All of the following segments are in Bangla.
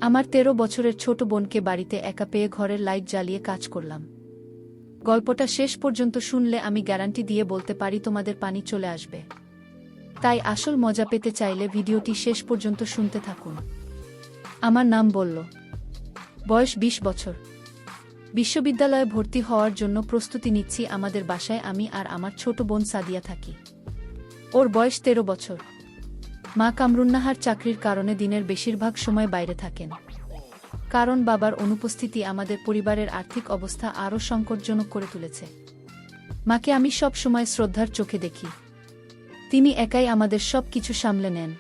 আমার ১৩ বছরের ছোট বোনকে বাড়িতে একা পেয়ে ঘরের লাইট জ্বালিয়ে কাজ করলাম। গল্পটা শেষ পর্যন্ত শুনলে আমি গ্যারান্টি দিয়ে বলতে পারি তোমাদের পানি চলে আসবে। তাই আসল মজা পেতে চাইলে ভিডিওটি শেষ পর্যন্ত শুনতে থাকুন। আমার নাম বলল। বয়স ২০ বছর। বিশ্ববিদ্যালয়ে ভর্তি হওয়ার জন্য প্রস্তুতি নিচ্ছি। আমাদের বাসায় আমি আর আমার ছোট বোন সাদিয়া থাকি। ওর বয়স ১৩ বছর। মা কামরুন্নাহার চাকরির কারণে দিনের বেশিরভাগ সময় বাইরে থাকেন। কারণ বাবার অনুপস্থিতি আমাদের পরিবারের আর্থিক অবস্থা আরও সংকটজনক করে তুলেছে। মাকে আমি সব সময় শ্রদ্ধার চোখে দেখি। তিনি একাই আমাদের সব কিছু সামলে নেন।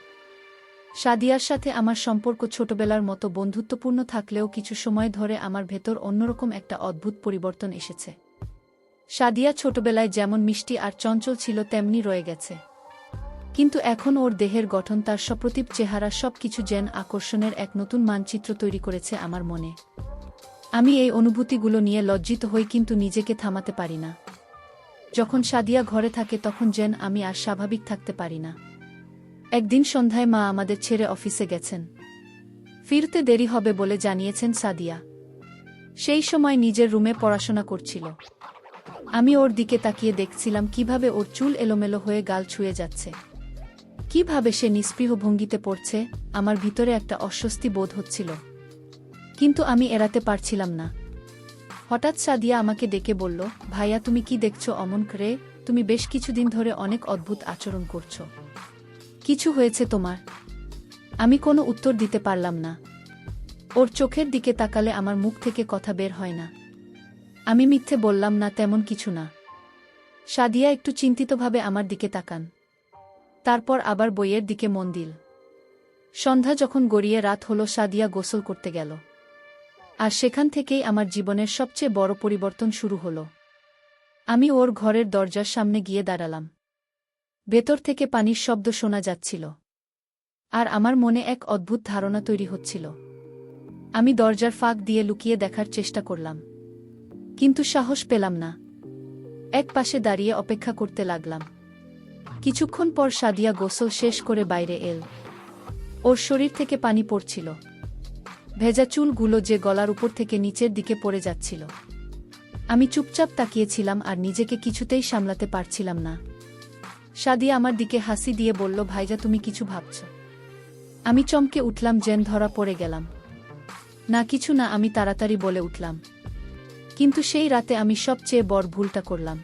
সাদিয়ার সাথে আমার সম্পর্ক ছোটবেলার মতো বন্ধুত্বপূর্ণ থাকলেও কিছু সময় ধরে আমার ভেতর অন্যরকম একটা অদ্ভুত পরিবর্তন এসেছে। সাদিয়া ছোটবেলায় যেমন মিষ্টি আর চঞ্চল ছিল তেমনি রয়ে গেছে। কিন্তু এখন ওর দেহের গঠন, তার সপ্রতিভ চেহারা সবকিছু যেন আকর্ষণের এক নতুন মানচিত্র তৈরি করেছে আমার মনে। আমি এই অনুভূতিগুলো নিয়ে লজ্জিত হই, কিন্তু নিজেকে থামাতে পারি না। যখন সাদিয়া ঘরে থাকে তখন যেন আমি আর স্বাভাবিক থাকতে পারি না। একদিন সন্ধ্যায় মা আমাদের ছেড়ে অফিসে গেছেন। ফিরতে দেরি হবে বলে জানিয়েছেন সাদিয়া। সেই সময় নিজের রুমে পড়াশোনা করছিল। আমি ওর দিকে তাকিয়ে দেখছিলাম কিভাবে ওর চুল এলোমেলো হয়ে গাল ছুঁয়ে যাচ্ছে, কিভাবে সে নিস্পৃহ ভঙ্গিতে পড়ছে। আমার ভিতরে একটা অস্বস্তি বোধ হচ্ছিল, কিন্তু আমি এড়াতে পারছিলাম না। হঠাৎ সাদিয়া আমাকে ডেকে বলল, ভাইয়া তুমি কি দেখছো অমন করে? তুমি বেশ কিছুদিন ধরে অনেক অদ্ভুত আচরণ করছো। কিছু হয়েছে তোমার? আমি কোনো উত্তর দিতে পারলাম না। ওর চোখের দিকে তাকালে আমার মুখ থেকে কথা বের হয় না। আমি মিথ্যে বললাম, না তেমন কিছু না। সাদিয়া একটু চিন্তিতভাবে আমার দিকে তাকান, তারপর আবার বইয়ের দিকে মন দিল। সন্ধ্যা যখন গড়িয়ে রাত হলো, সাদিয়া গোসল করতে গেল। আর সেখান থেকেই আমার জীবনের সবচেয়ে বড় পরিবর্তন শুরু হলো। আমি ওর ঘরের দরজার সামনে গিয়ে দাঁড়ালাম। ভেতর থেকে পানির শব্দ শোনা যাচ্ছিল, আর আমার মনে এক অদ্ভুত ধারণা তৈরি হচ্ছিল। আমি দরজার ফাঁক দিয়ে লুকিয়ে দেখার চেষ্টা করলাম, কিন্তু সাহস পেলাম না। এক পাশে দাঁড়িয়ে অপেক্ষা করতে লাগলাম। কিছুক্ষণ পর সাদিয়া গোসল শেষ করে বাইরে এল। ওর শরীর থেকে পানি পড়ছিল, ভেজা চুলগুলো যে গলার উপর থেকে নিচের দিকে পড়ে যাচ্ছিল। আমি চুপচাপ তাকিয়েছিলাম আর নিজেকে কিছুতেই সামলাতে পারছিলাম না। সাদিয়া আমার দিকে হাসি দিয়ে বলল, ভাইজা তুমি কিছু ভাবছ? আমি চমকে উঠলাম, যেন ধরা পড়ে গেলাম। না কিছু না, আমি তাড়াতাড়ি বলে উঠলাম। কিন্তু সেই রাতে আমি সবচেয়ে বড় ভুলটা করলাম।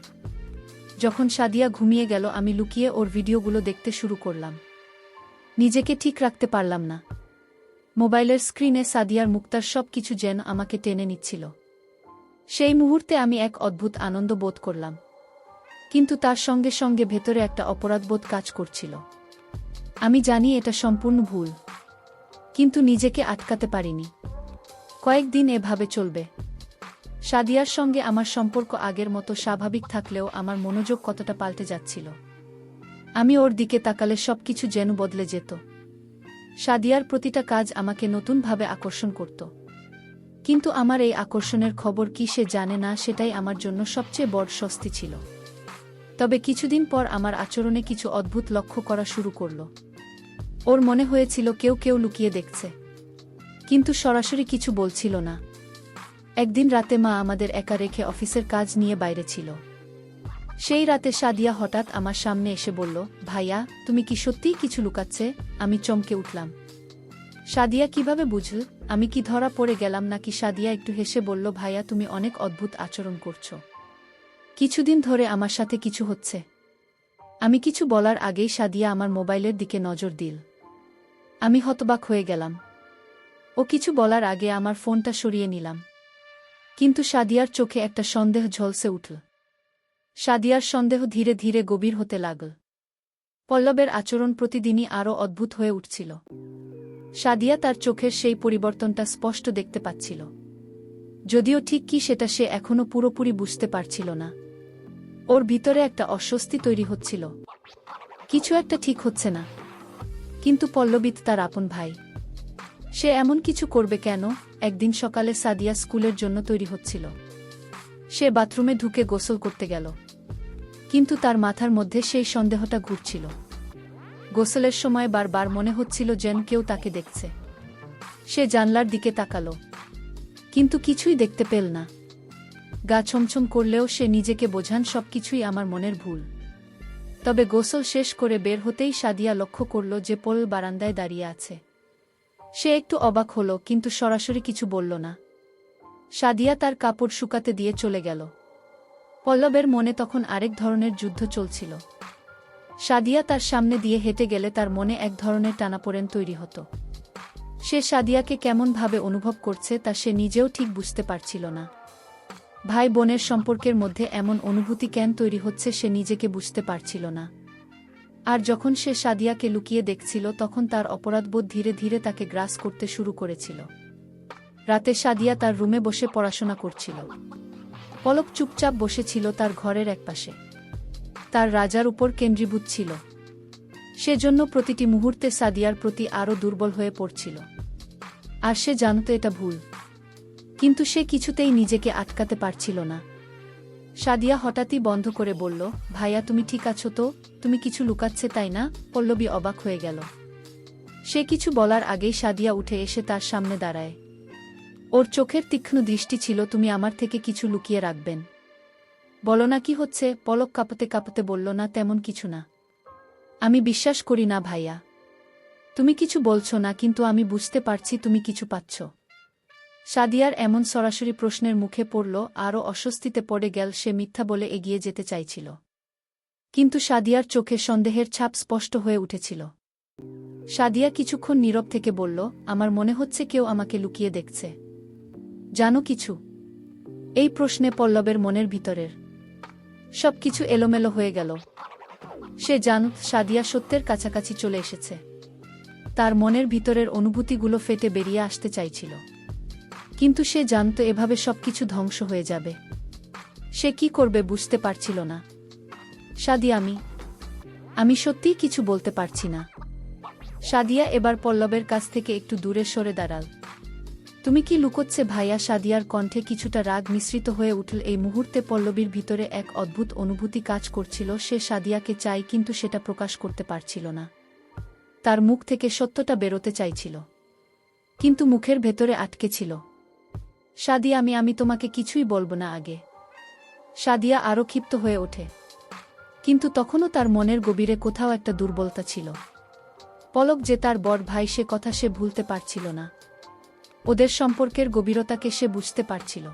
যখন সাদিয়া ঘুমিয়ে গেল আমি লুকিয়ে ওর ভিডিওগুলো দেখতে শুরু করলাম। নিজেকে ঠিক রাখতে পারলাম না। মোবাইলের স্ক্রিনে সাদিয়ার মুক্তার সব কিছু যেন আমাকে টেনে নিচ্ছিল। সেই মুহূর্তে আমি এক অদ্ভুত আনন্দ বোধ করলাম, কিন্তু তার সঙ্গে সঙ্গে ভেতরে একটা অপরাধবোধ কাজ করছিল। আমি জানি এটা সম্পূর্ণ ভুল, কিন্তু নিজেকে আটকাতে পারিনি। কয়েকদিন এভাবে চলবে। সাদিয়ার সঙ্গে আমার সম্পর্ক আগের মতো স্বাভাবিক থাকলেও আমার মনোযোগ কতটা পাল্টে যাচ্ছিল। আমি ওর দিকে তাকালে সবকিছু যেন বদলে যেত। সাদিয়ার প্রতিটা কাজ আমাকে নতুনভাবে আকর্ষণ করত। কিন্তু আমার এই আকর্ষণের খবর কি সে জানে না, সেটাই আমার জন্য সবচেয়ে বড় স্বস্তি ছিল। তবে কিছুদিন পর আমার আচরণে কিছু অদ্ভুত লক্ষ্য করা শুরু করল। ওর মনে হয়েছিল কেউ কেউ লুকিয়ে দেখছে, কিন্তু সরাসরি কিছু বলছিল না। একদিন রাতে মা আমাদের একা রেখে অফিসের কাজ নিয়ে বাইরে ছিল। সেই রাতে সাদিয়া হঠাৎ আমার সামনে এসে বলল, ভাইয়া তুমি কি সত্যিই কিছু লুকাচ্ছে? আমি চমকে উঠলাম। সাদিয়া কিভাবে বুঝল? আমি কি ধরা পড়ে গেলাম নাকি? সাদিয়া একটু হেসে বলল, ভাইয়া তুমি অনেক অদ্ভুত আচরণ করছো। কিছুদিন ধরে আমার সাথে কিছু হচ্ছে। আমি কিছু বলার আগেই সাদিয়া আমার মোবাইলের দিকে নজর দিল। আমি হতবাক হয়ে গেলাম। ও কিছু বলার আগে আমার ফোনটা সরিয়ে নিলাম। কিন্তু সাদিয়ার চোখে একটা সন্দেহ ঝলসে উঠল। সাদিয়ার সন্দেহ ধীরে ধীরে গভীর হতে লাগল। পল্লবের আচরণ প্রতিদিনই আরও অদ্ভুত হয়ে উঠছিল। সাদিয়া তার চোখের সেই পরিবর্তনটা স্পষ্ট দেখতে পাচ্ছিল, যদিও ঠিক কি সেটা সে এখনো পুরোপুরি বুঝতে পারছিল না। ওর ভিতরে একটা অস্বস্তি তৈরি হচ্ছিল, কিছু একটা ঠিক হচ্ছে না। কিন্তু পল্লবিত তার আপন ভাই, সে এমন কিছু করবে কেন? একদিন সকালে সাদিয়া স্কুলের জন্য তৈরি হচ্ছিল। সে বাথরুমে ঢুকে গোসল করতে গেল, কিন্তু তার মাথার মধ্যে সেই সন্দেহটা ঘুরছিল। গোসলের সময় বারবার মনে হচ্ছিল যেন কেউ তাকে দেখছে। সে জানলার দিকে তাকালো, কিন্তু কিছুই দেখতে পেল না। গা ছমছম করলেও সে নিজেকে বোঝান সবকিছুই আমার মনের ভুল। তবে গোসল শেষ করে বের হতেই সাদিয়া লক্ষ্য করল যে পলল বারান্দায় দাঁড়িয়ে আছে। সে একটু অবাক হল, কিন্তু সরাসরি কিছু বলল না। সাদিয়া তার কাপড় শুকাতে দিয়ে চলে গেল। পল্লবের মনে তখন আরেক ধরনের যুদ্ধ চলছিল। সাদিয়া তার সামনে দিয়ে হেঁটে গেলে তার মনে এক ধরনের টানাপোড়েন তৈরি হতো। সে সাদিয়াকে কেমনভাবে অনুভব করছে তা সে নিজেও ঠিক বুঝতে পারছিল না। ভাই বোনের সম্পর্কের মধ্যে এমন অনুভূতি কেন তৈরি হচ্ছে সে নিজেকে বুঝতে পারছিল না। আর যখন সে সাদিয়াকে লুকিয়ে দেখছিল তখন তার অপরাধবোধ ধীরে ধীরে তাকে গ্রাস করতে শুরু করেছিল। রাতে সাদিয়া তার রুমে বসে পড়াশোনা করছিল। পলক চুপচাপ বসেছিল তার ঘরের একপাশে। তার রাজার উপর কেন্দ্রীভূত ছিল। সেজন্য প্রতিটি মুহূর্তে সাদিয়ার প্রতি আরও দুর্বল হয়ে পড়ছিল। আর সে জানত এটা ভুল, কিন্তু সে কিছুতেই নিজেকে আটকাতে পারছিল না। সাদিয়া হঠাৎই বন্ধ করে বলল, ভাইয়া তুমি ঠিক আছো তো? তুমি কিছু লুকাচ্ছে তাই না? পল্লবী অবাক হয়ে গেল। সে কিছু বলার আগেই সাদিয়া উঠে এসে তার সামনে দাঁড়ায়। ওর চোখের তীক্ষ্ণ দৃষ্টি ছিল, তুমি আমার থেকে কিছু লুকিয়ে রাখবেন? বলো না কি হচ্ছে? পলক কাঁপতে কাঁপতে বলল, না তেমন কিছু না। আমি বিশ্বাস করি না ভাইয়া। তুমি কিছু বলছো না, কিন্তু আমি বুঝতে পারছি তুমি কিছু পাচ্ছ। সাদিয়ার এমন সরাসরি প্রশ্নের মুখে পড়ল, আরও অস্বস্তিতে পড়ে গেল। সে মিথ্যা বলে এগিয়ে যেতে চাইছিল, কিন্তু সাদিয়ার চোখে সন্দেহের ছাপ স্পষ্ট হয়ে উঠেছিল। সাদিয়া কিছুক্ষণ নীরব থেকে বলল, আমার মনে হচ্ছে কেউ আমাকে লুকিয়ে দেখছে। জানো কিছু? এই প্রশ্নে পল্লবের মনের ভিতরের সবকিছু এলোমেলো হয়ে গেল। সে জানত সাদিয়া সত্যের কাছাকাছি চলে এসেছে। তার মনের ভিতরের অনুভূতিগুলো ফেটে বেরিয়ে আসতে চাইছিল, কিন্তু সে জানত এভাবে সবকিছু ধ্বংস হয়ে যাবে। সে কি করবে বুঝতে পারছিল না। সাদিয়া, আমি সত্যিই কিছু বলতে পারছি না। সাদিয়া এবার পল্লবের কাছ থেকে একটু দূরে সরে দাঁড়াল। তুমি কি লুকোচ্ছে ভাইয়া? সাদিয়ার কণ্ঠে কিছুটা রাগ মিশ্রিত হয়ে উঠল। এই মুহূর্তে পল্লবীর ভিতরে এক অদ্ভুত অনুভূতি কাজ করছিল। সে সাদিয়াকে চাই, কিন্তু সেটা প্রকাশ করতে পারছিল না। তার মুখ থেকে সত্যটা বেরোতে চাইছিল, কিন্তু মুখের ভেতরে আটকে ছিল। সাদিয়া, আমি তোমাকে কিছুই বলবো না আগে। সাদিয়া আরও ক্ষিপ্ত হয়ে ওঠে, কিন্তু তখনও তার মনের গভীরে কোথাও একটা দুর্বলতা ছিল। পলক যে তার বড় ভাই, সে কথা সে ভুলতে পারছিল না। ওদের সম্পর্কের গভীরতাকে সে বুঝতে পারছিল,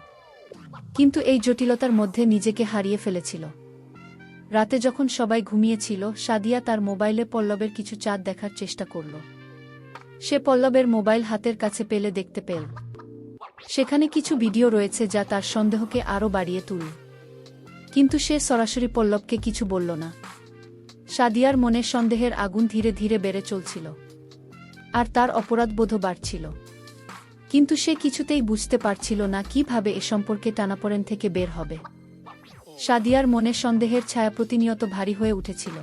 কিন্তু এই জটিলতার মধ্যে নিজেকে হারিয়ে ফেলেছিল। রাতে যখন সবাই ঘুমিয়েছিল, সাদিয়া তার মোবাইলে পল্লবের কিছু চাঁদ দেখার চেষ্টা করল। সে পল্লবের মোবাইল হাতের কাছে পেলে দেখতে পেল সেখানে কিছু ভিডিও রয়েছে যা তার সন্দেহকে আরও বাড়িয়ে তুলল। কিন্তু সে সরাসরি পল্লবকে কিছু বলল না। সাদিয়ার মনে সন্দেহের আগুন ধীরে ধীরে বেড়ে চলছিল, আর তার অপরাধবোধও বাড়ছিল। কিন্তু সে কিছুতেই বুঝতে পারছিল না কিভাবে এ সম্পর্কে টানাপোড়েন থেকে বের হবে। সাদিয়ার মনে সন্দেহের ছায়া প্রতিনিয়ত ভারী হয়ে উঠেছিল।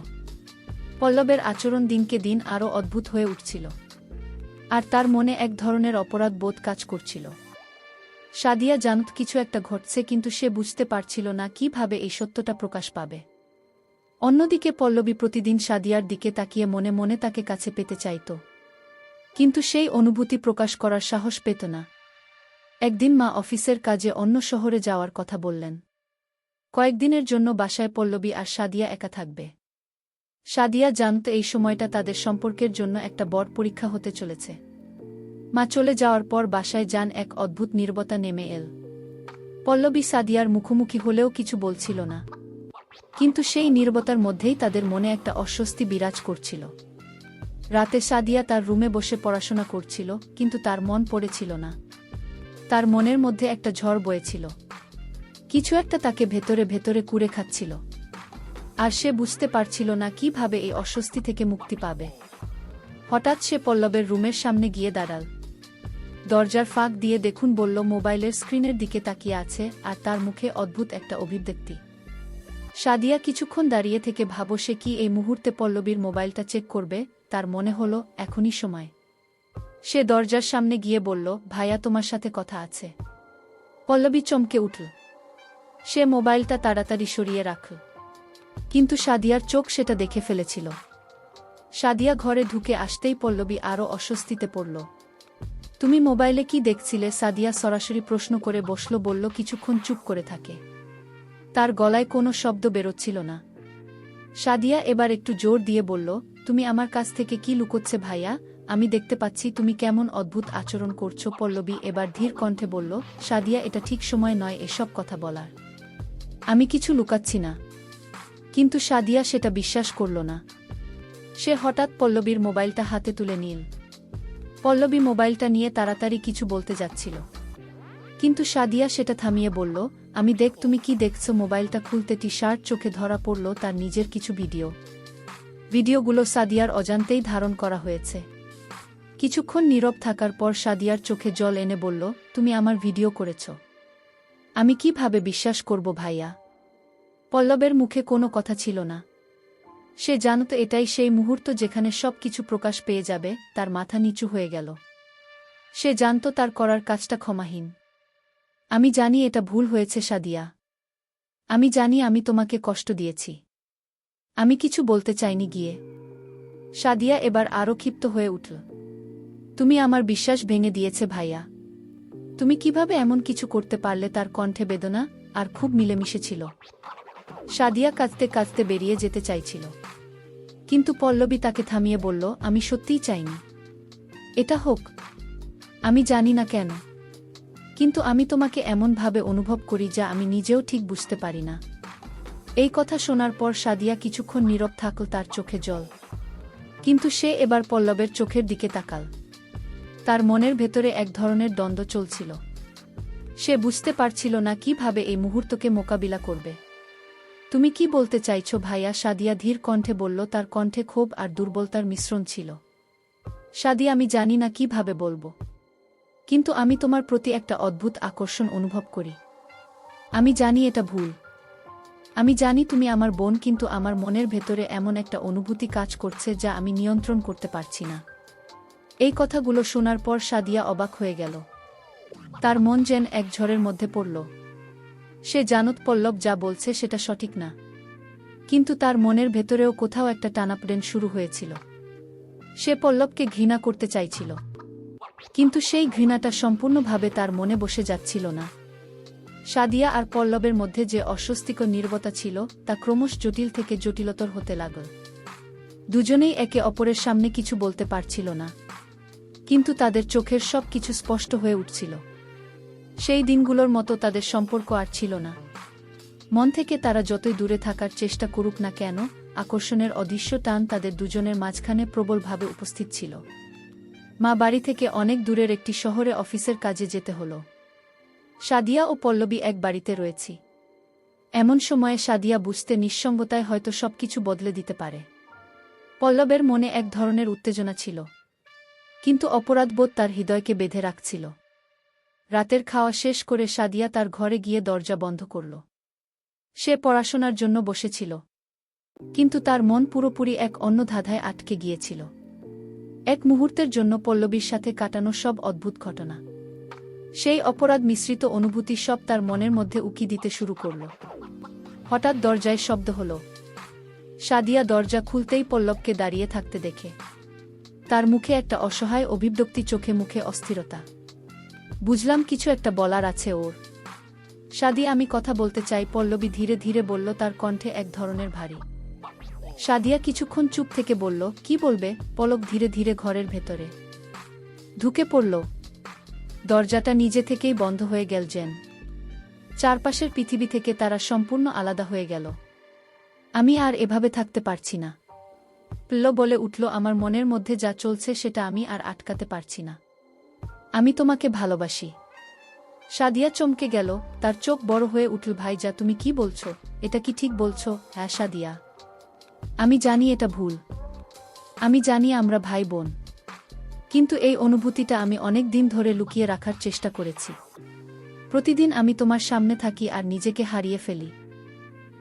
পল্লবের আচরণ দিনকে দিন আরও অদ্ভুত হয়ে উঠছিল, আর তার মনে এক ধরনের অপরাধ বোধ কাজ করছিল। সাদিয়া জানত কিছু একটা ঘটছে, কিন্তু সে বুঝতে পারছিল না কিভাবে এই সত্যটা প্রকাশ পাবে। অন্যদিকে পল্লবী প্রতিদিন সাদিয়ার দিকে তাকিয়ে মনে মনে তাকে কাছে পেতে চাইত, কিন্তু সেই অনুভূতি প্রকাশ করার সাহস পেত না। একদিন মা অফিসের কাজে অন্য শহরে যাওয়ার কথা বললেন। কয়েকদিনের জন্য বাসায় পল্লবী আর সাদিয়া একা থাকবে। সাদিয়া জানত এই সময়টা তাদের সম্পর্কের জন্য একটা বড় পরীক্ষা হতে চলেছে। মা চলে যাওয়ার পর বাসায় যান এক অদ্ভুত নীরবতা নেমে এল। পল্লবী সাদিয়ার মুখোমুখি হলেও কিছু বলছিল না, কিন্তু সেই নীরবতার মধ্যেই তাদের মনে একটা অস্বস্তি বিরাজ করছিল। রাতে সাদিয়া তার রুমে বসে পড়াশোনা করছিল, কিন্তু তার মন পড়েছিল না। তার মনের মধ্যে একটা ঝড় বয়েছিল। কিছু একটা তাকে ভেতরে ভেতরে কুরে খাচ্ছিল, আর সে বুঝতে পারছিল না কিভাবে এই অস্বস্তি থেকে মুক্তি পাবে। হঠাৎ সে পল্লবের রুমের সামনে গিয়ে দাঁড়াল। দরজার ফাঁক দিয়ে দেখুন বলল, মোবাইলের স্ক্রিনের দিকে তাকিয়ে আছে, আর তার মুখে অদ্ভুত একটা অভিব্যক্তি। সাদিয়া কিছুক্ষণ দাঁড়িয়ে থেকে ভাবো সে কি এই মুহূর্তে পল্লবীর মোবাইলটা চেক করবে। তার মনে হলো এখনই সময়। সে দরজার সামনে গিয়ে বলল, ভাইয়া তোমার সাথে কথা আছে। পল্লবী চমকে উঠল। সে মোবাইলটা তাড়াতাড়ি সরিয়ে রাখল, কিন্তু সাদিয়ার চোখ সেটা দেখে ফেলেছিল। সাদিয়া ঘরে ঢুকে আসতেই পল্লবী আরও অস্বস্তিতে পড়ল। তুমি মোবাইলে কি দেখছিলে? সাদিয়া সরাসরি প্রশ্ন করে বসল, বলল কিছুক্ষণ চুপ করে থাকে। তার গলায় কোনো শব্দ বেরোচ্ছিল না। সাদিয়া এবার একটু জোর দিয়ে বলল, তুমি আমার কাছ থেকে কি লুকোচ্ছে ভাইয়া? আমি দেখতে পাচ্ছি তুমি কেমন অদ্ভুত আচরণ করছো। পল্লবী এবার ধীর কণ্ঠে বলল, সাদিয়া এটা ঠিক সময় নয় এসব কথা বলার। আমি কিছু লুকাচ্ছি না। কিন্তু সাদিয়া সেটা বিশ্বাস করল না। সে হঠাৎ পল্লবীর মোবাইলটা হাতে তুলে নিল। পল্লবী মোবাইলটা নিয়ে তাড়াতাড়ি কিছু বলতে যাচ্ছিল, কিন্তু সাদিয়া সেটা থামিয়ে বলল, আমি দেখ। তুমি কি দেখছো? মোবাইলটা খুলতে টি-শার্ট চোখে ধরা পড়ল তার নিজের কিছু ভিডিওগুলো সাদিয়ার অজান্তেই ধারণ করা হয়েছে। কিছুক্ষণ নীরব থাকার পর সাদিয়ার চোখে জল এনে বলল, তুমি আমার ভিডিও করেছ? আমি কিভাবে বিশ্বাস করব ভাইয়া? পল্লবের মুখে কোনো কথা ছিল না। সে জানত এটাই সেই মুহূর্ত যেখানে সব কিছু প্রকাশ পেয়ে যাবে। তার মাথা নিচু হয়ে গেল। সে জানত তার করার কাজটা ক্ষমাহীন। আমি জানি এটা ভুল হয়েছে সাদিয়া। আমি জানি আমি তোমাকে কষ্ট দিয়েছি। আমি কিছু বলতে চাইনি গিয়ে। সাদিয়া এবার আরও ক্ষিপ্ত হয়ে উঠল। তুমি আমার বিশ্বাস ভেঙে দিয়েছে ভাইয়া। তুমি কিভাবে এমন কিছু করতে পারলে? তার কণ্ঠে বেদনা আর খুব মিলেমিশে ছিল। সাদিয়া কাঁদতে কাঁদতে বেরিয়ে যেতে চাইছিল, কিন্তু পল্লবী তাকে থামিয়ে বলল, আমি সত্যিই চাইনি এটা হোক। আমি জানি না কেন, কিন্তু আমি তোমাকে এমনভাবে অনুভব করি যা আমি নিজেও ঠিক বুঝতে পারি না। এই কথা শোনার পর সাদিয়া কিছুক্ষণ নীরব থাকল, তার চোখে জল। কিন্তু সে এবার পল্লবের চোখের দিকে তাকাল। তার মনের ভেতরে এক ধরনের দ্বন্দ্ব চলছিল। সে বুঝতে পারছিল না কিভাবে এই মুহূর্তকে মোকাবিলা করবে। তুমি কি বলতে চাইছো ভাইয়া? সাদিয়া ধীর কণ্ঠে বলল, তার কণ্ঠে ক্ষোভ আর দুর্বলতার মিশ্রণ ছিল। সাদিয়া, আমি জানি না কিভাবে বলবো, কিন্তু আমি তোমার প্রতি একটা অদ্ভুত আকর্ষণ অনুভব করি। আমি জানি এটা ভুল। আমি জানি তুমি আমার বোন, কিন্তু আমার মনের ভেতরে এমন একটা অনুভূতি কাজ করছে যা আমি নিয়ন্ত্রণ করতে পারছি না। এই কথাগুলো শোনার পর সাদিয়া অবাক হয়ে গেল। তার মন যেন এক ঝড়ের মধ্যে পড়ল। সে জানত পল্লব যা বলছে সেটা সঠিক না, কিন্তু তার মনের ভেতরেও কোথাও একটা টানাপোড়েন শুরু হয়েছিল। সে পল্লবকে ঘৃণা করতে চাইছিল, কিন্তু সেই ঘৃণাটা সম্পূর্ণভাবে তার মনে বসে যাচ্ছিল না। সাদিয়া আর পল্লবের মধ্যে যে অস্বস্তিকর নীরবতা ছিল তা ক্রমশ জটিল থেকে জটিলতর হতে লাগল। দুজনেই একে অপরের সামনে কিছু বলতে পারছিল না, কিন্তু তাদের চোখের সব কিছু স্পষ্ট হয়ে উঠছিল। সেই দিনগুলোর মতো তাদের সম্পর্ক আর ছিল না। মন থেকে তারা যতই দূরে থাকার চেষ্টা করুক না কেন, আকর্ষণের অদৃশ্য টান তাদের দুজনের মাঝখানে প্রবলভাবে উপস্থিত ছিল। মা বাড়ি থেকে অনেক দূরের একটি শহরে অফিসের কাজে যেতে হলো। সাদিয়া ও পল্লবী এক বাড়িতে রয়েছি। এমন সময়ে সাদিয়া বুঝতে নিঃসঙ্গতায় হয়তো সবকিছু বদলে দিতে পারে। পল্লবের মনে এক ধরনের উত্তেজনা ছিল, কিন্তু অপরাধবোধ তার হৃদয়কে বেঁধে রাখছিল। রাতের খাওয়া শেষ করে সাদিয়া তার ঘরে গিয়ে দরজা বন্ধ করল। সে পড়াশোনার জন্য বসেছিল, কিন্তু তার মন পুরোপুরি এক অন্য ধাঁধায় আটকে গিয়েছিল। এক মুহূর্তের জন্য পল্লবীর সাথে কাটানো সব অদ্ভুত ঘটনা, সেই অপরাধ মিশ্রিত অনুভূতি সব তার মনের মধ্যে উকি দিতে শুরু করল। হঠাৎ দরজায় শব্দ হল। সাদিয়া দরজা খুলতেই পল্লবকে দাঁড়িয়ে থাকতে দেখে। তার মুখে একটা অসহায় অভিব্যক্তি, চোখে মুখে অস্থিরতা। বুঝলাম কিছু একটা বলার আছে ওর। সাদিয়া, আমি কথা বলতে চাই, পল্লবী ধীরে ধীরে বলল, তার কণ্ঠে এক ধরনের ভারী। সাদিয়া কিছুক্ষণ চুপ থেকে বলল, কি বলবে? পলক ধীরে ধীরে ঘরের ভেতরে ঢুকে পড়ল। দরজাটা নিজে থেকেই বন্ধ হয়ে গেল, যেন চারপাশের পৃথিবী থেকে তারা সম্পূর্ণ আলাদা হয়ে গেল। আমি আর এভাবে থাকতে পারছি না, পল্লব বলে উঠল। আমার মনের মধ্যে যা চলছে সেটা আমি আর আটকাতে পারছি না। আমি তোমাকে ভালোবাসি। সাদিয়া চমকে গেল, তার চোখ বড় হয়ে উঠল। ভাইজা, তুমি কি বলছো? এটা কি ঠিক বলছো? হ্যাঁ সাদিয়া, আমি জানি এটা ভুল। আমি জানি আমরা ভাই বোন, কিন্তু এই অনুভূতিটা আমি অনেক দিন ধরে লুকিয়ে রাখার চেষ্টা করেছি। প্রতিদিন আমি তোমার সামনে থাকি আর নিজেকে হারিয়ে ফেলি।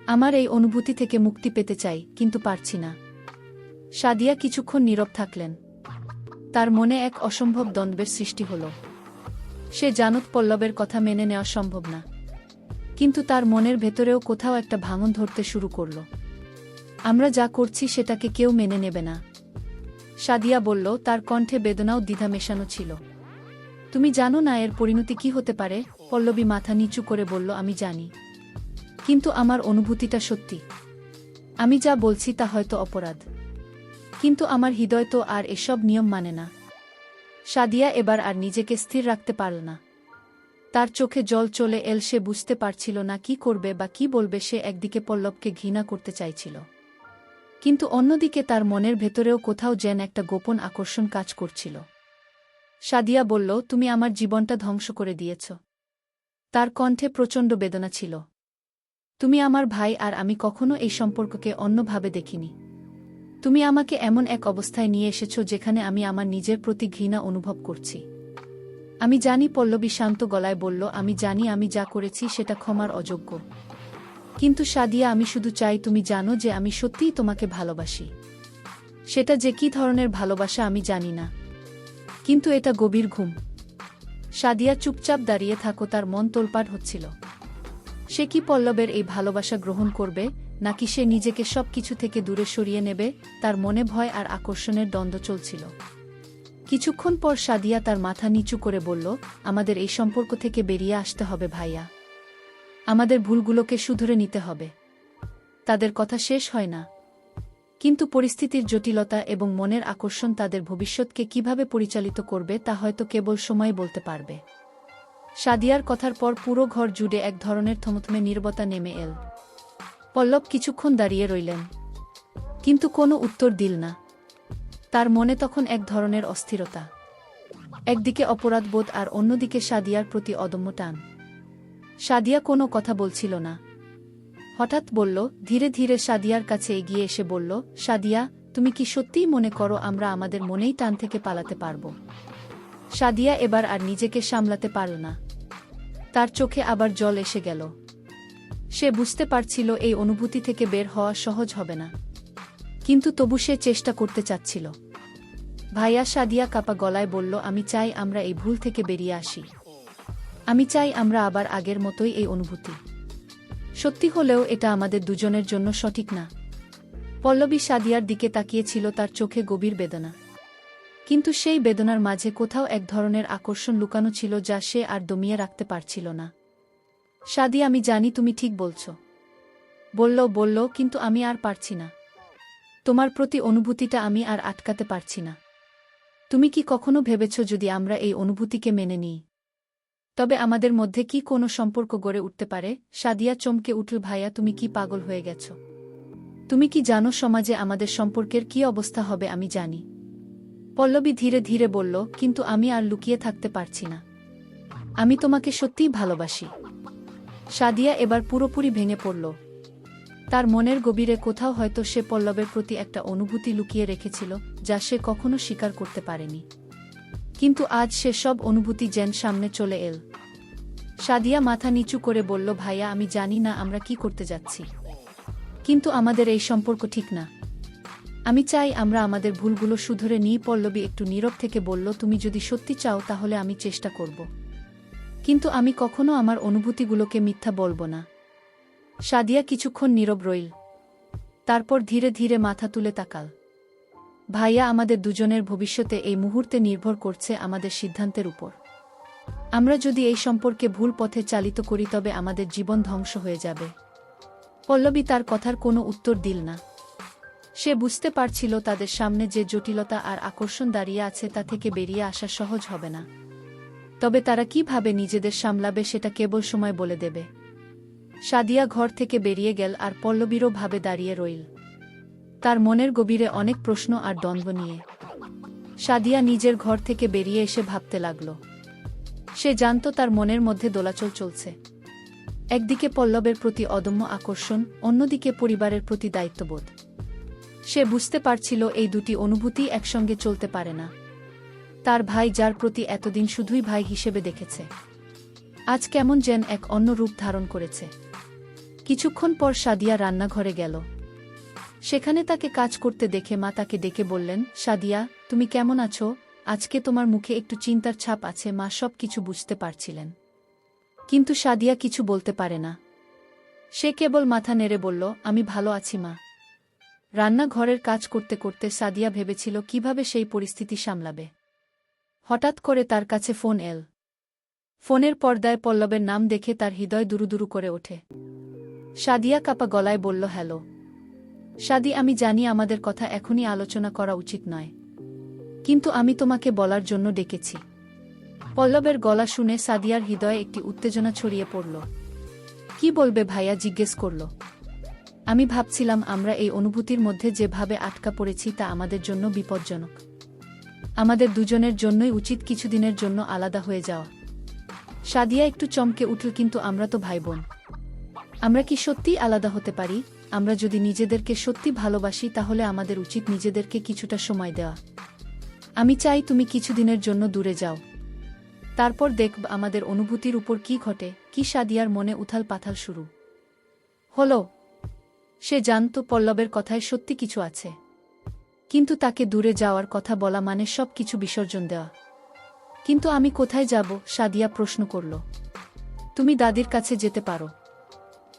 আমার এই অনুভূতি থেকে মুক্তি পেতে চাই, কিন্তু পারছি না। সাদিয়া কিছুক্ষণ নীরব থাকলেন। তার মনে এক অসম্ভব দ্বন্দ্বের সৃষ্টি হল। সে জানত পল্লবের কথা মেনে নেওয়া সম্ভব না, কিন্তু তার মনের ভেতরেও কোথাও একটা ভাঙন ধরতে শুরু করল। আমরা যা করছি সেটাকে কেউ মেনে নেবে না, সাদিয়া বলল। তার কণ্ঠে বেদনাও দ্বিধা মেশানো ছিল। তুমি জানো না এর পরিণতি কি হতে পারে? পল্লবী মাথা নিচু করে বলল, আমি জানি। কিন্তু আমার অনুভূতিটা সত্যি। আমি যা বলছি তা হয়তো অপরাধ, কিন্তু আমার হৃদয় তো আর এসব নিয়ম মানে না। সাদিয়া এবার আর নিজেকে স্থির রাখতে পারল না। তার চোখে জল চলে এল। সে বুঝতে পারছিল না কি করবে বা কি বলবে। সে একদিকে পল্লবকে ঘৃণা করতে চাইছিল, কিন্তু অন্যদিকে তার মনের ভেতরেও কোথাও যেন একটা গোপন আকর্ষণ কাজ করছিল। সাদিয়া বলল, তুমি আমার জীবনটা ধ্বংস করে দিয়েছ। তার কণ্ঠে প্রচণ্ড বেদনা ছিল। তুমি আমার ভাই, আর আমি কখনো এই সম্পর্ককে অন্যভাবে দেখিনি। তুমি আমাকে এমন এক অবস্থায় নিয়ে এসেছ যেখানে আমি আমার নিজের প্রতি ঘৃণা অনুভব করছি। আমি জানি, পল্লবী শান্ত গলায় বলল, আমি জানি আমি যা করেছি সেটা ক্ষমার অযোগ্য। কিন্তু সাদিয়া, আমি শুধু চাই তুমি জানো যে আমি সত্যিই তোমাকে ভালোবাসি। সেটা যে কী ধরনের ভালোবাসা আমি জানি না, কিন্তু এটা গভীর ঘুম। সাদিয়া চুপচাপ দাঁড়িয়ে থাকো। তার মন তোলপাড় হচ্ছিল। সে কি পল্লবের এই ভালোবাসা গ্রহণ করবে, নাকি সে নিজেকে সব কিছু থেকে দূরে সরিয়ে নেবে? তার মনে ভয় আর আকর্ষণের দ্বন্দ্ব চলছিল। কিছুক্ষণ পর সাদিয়া তার মাথা নিচু করে বলল, আমাদের এই সম্পর্ক থেকে বেরিয়ে আসতে হবে ভাইয়া। আমাদের ভুলগুলোকে শুধরে নিতে হবে। তাদের কথা শেষ হয় না, কিন্তু পরিস্থিতির জটিলতা এবং মনের আকর্ষণ তাদের ভবিষ্যৎকে কিভাবে পরিচালিত করবে তা হয়তো কেবল সময় বলতে পারবে। সাদিয়ার কথার পর পুরো ঘর জুড়ে এক ধরনের থমথমে নীরবতা নেমে এল। পল্লব কিছুক্ষণ দাঁড়িয়ে রইলেন, কিন্তু কোনো উত্তর দিল না। তার মনে তখন এক ধরনের অস্থিরতা। একদিকে অপরাধবোধ আর অন্যদিকে সাদিয়ার প্রতি অদম্য টান। সাদিয়া কোনো কথা বলছিল না। হঠাৎ বলল, ধীরে ধীরে সাদিয়ার কাছে এগিয়ে এসে বলল, সাদিয়া, তুমি কি সত্যিই মনে করো আমরা আমাদের মনেই টান থেকে পালাতে পারব? সাদিয়া এবার আর নিজেকে সামলাতে পারল না। তার চোখে আবার জল এসে গেল। সে বুঝতে পারছিল এই অনুভূতি থেকে বের হওয়া সহজ হবে না, কিন্তু তবু সে চেষ্টা করতে চাচ্ছিল। ভাইয়া, সাদিয়া কাপা গলায় বলল, আমি চাই আমরা এই ভুল থেকে বেরিয়ে আসি। আমি চাই আমরা আবার আগের মতোই এই অনুভূতি সত্যি হলেও এটা আমাদের দুজনের জন্য সঠিক না। পল্লবী সাদিয়ার দিকে তাকিয়েছিল, তার চোখে গভীর বেদনা। কিন্তু সেই বেদনার মাঝে কোথাও এক ধরনের আকর্ষণ লুকানো ছিল যা সে আর দমিয়ে রাখতে পারছিল না। সাদিয়া, আমি জানি তুমি ঠিক বলছ। বলল, কিন্তু আমি আর পারছি না। তোমার প্রতি অনুভূতিটা আমি আর আটকাতে পারছি না। তুমি কি কখনো ভেবেছ যদি আমরা এই অনুভূতিকে মেনে নিই, তবে আমাদের মধ্যে কি কোনো সম্পর্ক গড়ে উঠতে পারে? সাদিয়া চমকে উঠল, ভাইয়া, তুমি কি পাগল হয়ে গেছ? তুমি কি জানো সমাজে আমাদের সম্পর্কের কি অবস্থা হবে? আমি জানি। পল্লবী ধীরে ধীরে বলল, কিন্তু আমি আর লুকিয়ে থাকতে পারছি না। আমি তোমাকে সত্যিই ভালোবাসি। সাদিয়া এবার পুরোপুরি ভেঙে পড়ল। তার মনের গভীরে কোথাও হয়তো সে পল্লবের প্রতি একটা অনুভূতি লুকিয়ে রেখেছিল যা সে কখনো স্বীকার করতে পারেনি। কিন্তু আজ সে সব অনুভূতি যেন সামনে চলে এল। সাদিয়া মাথা নিচু করে বলল, ভাইয়া, আমি জানি না আমরা কি করতে যাচ্ছি, কিন্তু আমাদের এই সম্পর্ক ঠিক না। আমি চাই আমরা আমাদের ভুলগুলো শুধরে নিই। পল্লবী একটু নীরব থেকে বলল, তুমি যদি সত্যি চাও তাহলে আমি চেষ্টা করব, কিন্তু আমি কখনো আমার অনুভূতিগুলোকে মিথ্যা বলবো না। সাদিয়া কিছুক্ষণ নীরব রইল, তারপর ধীরে ধীরে মাথা তুলে তাকাল। ভাইয়া, আমাদের দুজনের ভবিষ্যতে এই মুহূর্তে নির্ভর করছে আমাদের সিদ্ধান্তের উপর। আমরা যদি এই সম্পর্কে ভুল পথে চালিত করি তবে আমাদের জীবন ধ্বংস হয়ে যাবে। পল্লবী তার কথার কোনো উত্তর দিল না। সে বুঝতে পারছিল তাদের সামনে যে জটিলতা আর আকর্ষণ দাঁড়িয়ে আছে তা থেকে বেরিয়ে আসা সহজ হবে না। তবে তারা কিভাবে নিজেদের সামলাবে সেটা কেবল সময় বলে দেবে। সাদিয়া ঘর থেকে বেরিয়ে গেল আর পল্লবীরও ভাবে দাঁড়িয়ে রইল, তার মনের গভীরে অনেক প্রশ্ন আর দ্বন্দ্ব নিয়ে। সাদিয়া নিজের ঘর থেকে বেরিয়ে এসে ভাবতে লাগল। সে জানত তার মনের মধ্যে দোলাচল চলছে। একদিকে পল্লবের প্রতি অদম্য আকর্ষণ, অন্যদিকে পরিবারের প্রতি দায়িত্ববোধ। সে বুঝতে পারছিল এই দুটি অনুভূতি একসঙ্গে চলতে পারে না। তার ভাই, যার প্রতি এতদিন শুধুই ভাই হিসেবে দেখেছে, আজ কেমন যেন এক অন্য রূপ ধারণ করেছে। কিছুক্ষণ পর সাদিয়া রান্নাঘরে গেল। সেখানে তাকে কাজ করতে দেখে মা তাকে ডেকে বললেন, সাদিয়া, তুমি কেমন আছো? আজকে তোমার মুখে একটু চিন্তার ছাপ আছে। মা সব কিছু বুঝতে পারছিলেন, কিন্তু সাদিয়া কিছু বলতে পারে না। সে কেবল মাথা নেড়ে বলল, আমি ভালো আছি মা। রান্নাঘরের কাজ করতে করতে সাদিয়া ভেবেছিল কিভাবে সেই পরিস্থিতি সামলাবে। হঠাৎ করে তার কাছে ফোন এল। ফোনের পর্দায় পল্লবের নাম দেখে তার হৃদয় দুরুদুরু করে ওঠে। সাদিয়া কাপা গলায় বলল, হ্যালো সাদি, আমি জানি আমাদের কথা এখনই আলোচনা করা উচিত নয়, কিন্তু আমি তোমাকে বলার জন্য ডেকেছি। পল্লবের গলা শুনে সাদিয়ার হৃদয়ে একটি উত্তেজনা ছড়িয়ে পড়ল। কি বলবে ভাইয়া, জিজ্ঞেস করল। আমি ভাবছিলাম আমরা এই অনুভূতির মধ্যে যেভাবে আটকা পড়েছি তা আমাদের জন্য বিপজ্জনক। আমাদের দুজনের জন্যই উচিত কিছুদিনের জন্য আলাদা হয়ে যাওয়া। সাদিয়া একটু চমকে উঠল, কিন্তু আমরা তো ভাই বোন, আমরা কি সত্যিই আলাদা হতে পারি? আমরা যদি নিজেদেরকে সত্যি ভালোবাসি তাহলে আমাদের উচিত নিজেদেরকে কিছুটা সময় দেওয়া। আমি চাই তুমি কিছুদিনের জন্য দূরে যাও, তারপর দেখব আমাদের অনুভূতির উপর কি ঘটে। কি সাদিয়ার মনে উথাল পাথাল শুরু হলো। সে জানত পল্লবের কথায় সত্যি কিছু আছে, কিন্তু তাকে দূরে যাওয়ার কথা বলা মানে সব কিছু বিসর্জন দেওয়া। কিন্তু আমি কোথায় যাব? সাদিয়া প্রশ্ন করল। তুমি দাদির কাছে যেতে পারো।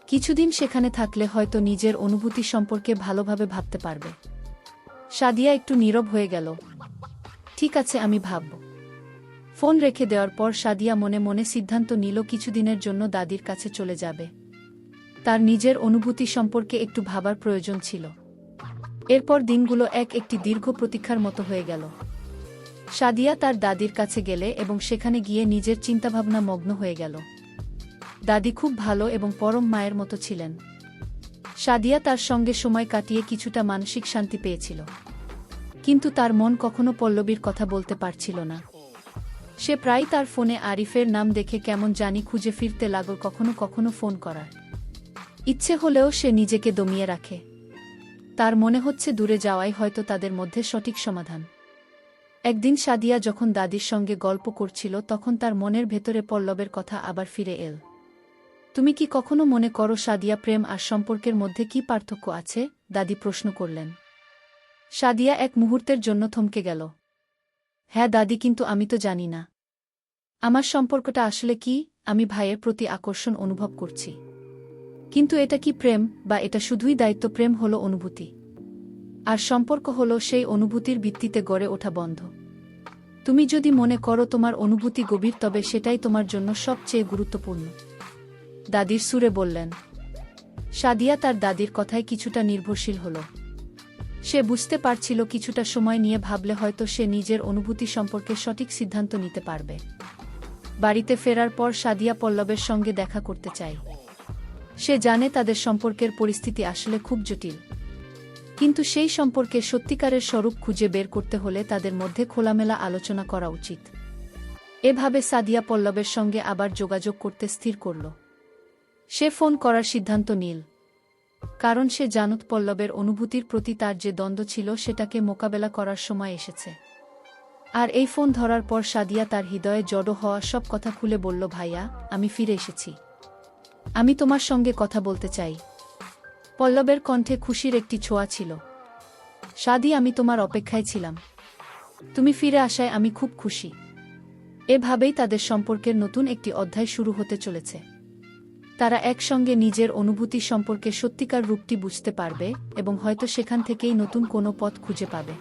কিছুদিন সেখানে থাকলে হয়তো নিজের অনুভূতি সম্পর্কে ভালোভাবে ভাবতে পারবে। সাদিয়া একটু নীরব হয়ে গেল। ঠিক আছে, আমি ভাবব। ফোন রেখে দেওয়ার পর সাদিয়া মনে মনে সিদ্ধান্ত নিল কিছুদিনের জন্য দাদির কাছে চলে যাবে। তার নিজের অনুভূতি সম্পর্কে একটু ভাবার প্রয়োজন ছিল। এরপর দিনগুলো একটি দীর্ঘ প্রতীক্ষার মতো হয়ে গেল। সাদিয়া তার দাদির কাছে গেলে এবং সেখানে গিয়ে নিজের চিন্তাভাবনা মগ্ন হয়ে গেল। দাদি খুব ভালো এবং পরম মায়ের মতো ছিলেন। সাদিয়া তার সঙ্গে সময় কাটিয়ে কিছুটা মানসিক শান্তি পেয়েছিল, কিন্তু তার মন কখনো পল্লবীর কথা বলতে পারছিল না। সে প্রায় তার ফোনে আরিফের নাম দেখে কেমন জানি খুঁজে ফিরতে লাগল, কখনো কখনো ফোন করার ইচ্ছে হলেও সে নিজেকে দমিয়ে রাখে। তার মনে হচ্ছে দূরে যাওয়াই হয়তো তাদের মধ্যে সঠিক সমাধান। একদিন সাদিয়া যখন দাদির সঙ্গে গল্প করছিল তখন তার মনের ভেতরে পল্লবের কথা আবার ফিরে এল। তুমি কি কখনো মনে করো সাদিয়া, প্রেম আর সম্পর্কের মধ্যে কি পার্থক্য আছে? দাদি প্রশ্ন করলেন। সাদিয়া এক মুহূর্তের জন্য থমকে গেল। হ্যাঁ দাদি, কিন্তু আমি তো জানি না আমার সম্পর্কটা আসলে কি। আমি ভাইয়ের প্রতি আকর্ষণ অনুভব করছি, কিন্তু এটা কি প্রেম, বা এটা শুধুই দায়িত্ব? প্রেম হলো অনুভূতি, আর সম্পর্ক হলো সেই অনুভূতির ভিত্তিতে গড়ে ওঠা বন্ধ। তুমি যদি মনে করো তোমার অনুভূতি গভীর, তবে সেটাই তোমার জন্য সবচেয়ে গুরুত্বপূর্ণ, দাদির সুরে বললেন। সাদিয়া তার দাদির কথায় কিছুটা নির্ভরশীল হল। সে বুঝতে পারছিল কিছুটা সময় নিয়ে ভাবলে হয়তো সে নিজের অনুভূতি সম্পর্কে সঠিক সিদ্ধান্ত নিতে পারবে। বাড়িতে ফেরার পর সাদিয়া পল্লবের সঙ্গে দেখা করতে চায়। সে জানে তাদের সম্পর্কের পরিস্থিতি আসলে খুব জটিল, কিন্তু সেই সম্পর্কে সত্যিকারের স্বরূপ খুঁজে বের করতে হলে তাদের মধ্যে খোলামেলা আলোচনা করা উচিত। এভাবে সাদিয়া পল্লবের সঙ্গে আবার যোগাযোগ করতে স্থির করল। সে ফোন করার সিদ্ধান্ত নিল, কারণ সে জানত পল্লবের অনুভূতির প্রতি তার যে দ্বন্দ্ব ছিল সেটাকে মোকাবেলা করার সময় এসেছে। আর এই ফোন ধরার পর সাদিয়া তার হৃদয়ে জড়ো হওয়া সব কথা খুলে বলল, ভাইয়া, আমি ফিরে এসেছি। আমি তোমার সঙ্গে কথা বলতে চাই। পল্লবের কণ্ঠে খুশির একটি ছোঁয়া ছিল। সাদি, আমি তোমার অপেক্ষায় ছিলাম। তুমি ফিরে আসায় আমি খুব খুশি। এভাবেই তাদের সম্পর্কের নতুন একটি অধ্যায় শুরু হতে চলেছে। তারা একসঙ্গে নিজের অনুভূতি সম্পর্কে সত্যিকার রূপটি বুঝতে পারবে এবং হয়তো সেখান থেকেই নতুন কোনো পথ খুঁজে পাবে।